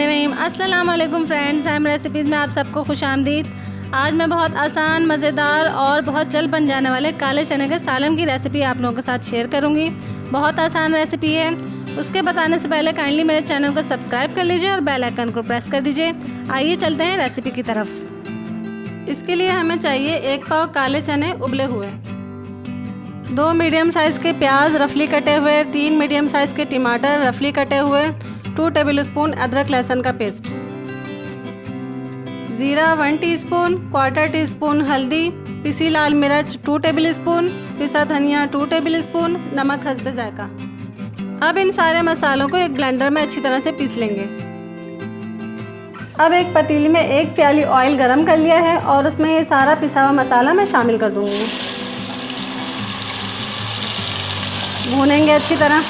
बिस्मिल्लाहिर्रहमानिर्रहीम। अस्सलाम वालेकुम फ्रेंड्स, हम रेसिपीज़ में आप सबको खुश आमदीद। आज मैं बहुत आसान, मज़ेदार और बहुत जल्द बन जाने वाले काले चने के सालन की रेसिपी आप लोगों के साथ शेयर करूंगी। बहुत आसान रेसिपी है। उसके बताने से पहले काइंडली मेरे चैनल को सब्सक्राइब कर लीजिए और बेल आइकन को प्रेस कर दीजिए। आइए चलते हैं रेसिपी की तरफ। इसके लिए हमें चाहिए 1 पाव काले चने उबले हुए, 2 मीडियम साइज़ के प्याज रफली कटे हुए, 3 मीडियम साइज़ के टमाटर रफली कटे हुए, 2 टेबलस्पून अदरक लहसुन का पेस्ट, ज़ीरा 1 टीस्पून, 1/4 टीस्पून हल्दी, पिसी लाल मिर्च 2 टेबलस्पून, पिसा धनिया 2 टेबलस्पून, नमक हस्बे जायका। अब इन सारे मसालों को एक ब्लेंडर में अच्छी तरह से पीस लेंगे। अब एक पतीली में 1 प्याली ऑयल गरम कर लिया है और उसमें ये सारा पिसा हुआ मसाला मैं शामिल कर दूंगी। भूनेंगे अच्छी तरह।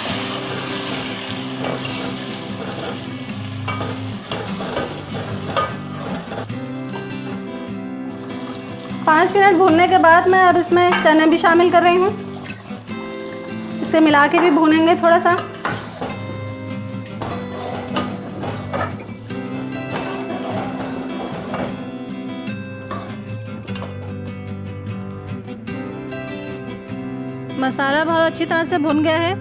पाँच मिनट भूनने के बाद मैं अब इसमें चने भी शामिल कर रही हूँ। इसे मिला के भी भूनेंगे थोड़ा सा। मसाला बहुत अच्छी तरह से भुन गया है।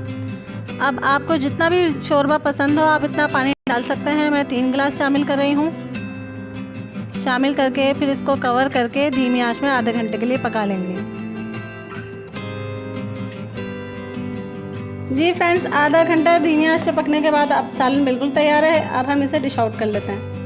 अब आपको जितना भी शोरबा पसंद हो आप इतना पानी डाल सकते हैं। मैं 3 गिलास शामिल कर रही हूँ। शामिल करके फिर इसको कवर करके धीमी आंच में आधे घंटे के लिए पका लेंगे। जी फ्रेंड्स, आधा घंटा धीमी आंच पे पकने के बाद अब सालन बिल्कुल तैयार है। अब हम इसे डिश आउट कर लेते हैं।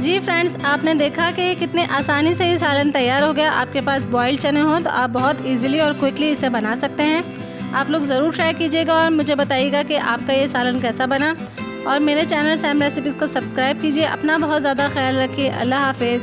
जी फ्रेंड्स, आपने देखा कि कितने आसानी से ये सालन तैयार हो गया। आपके पास बॉइल्ड चने हों तो आप बहुत इजीली और क्विकली इसे बना सकते हैं। आप लोग ज़रूर ट्राई कीजिएगा और मुझे बताइएगा कि आपका ये सालन कैसा बना। और मेरे चैनल सैम रेसिपीज़ को सब्सक्राइब कीजिए। अपना बहुत ज़्यादा ख्याल रखिए। अल्लाह हाफिज़।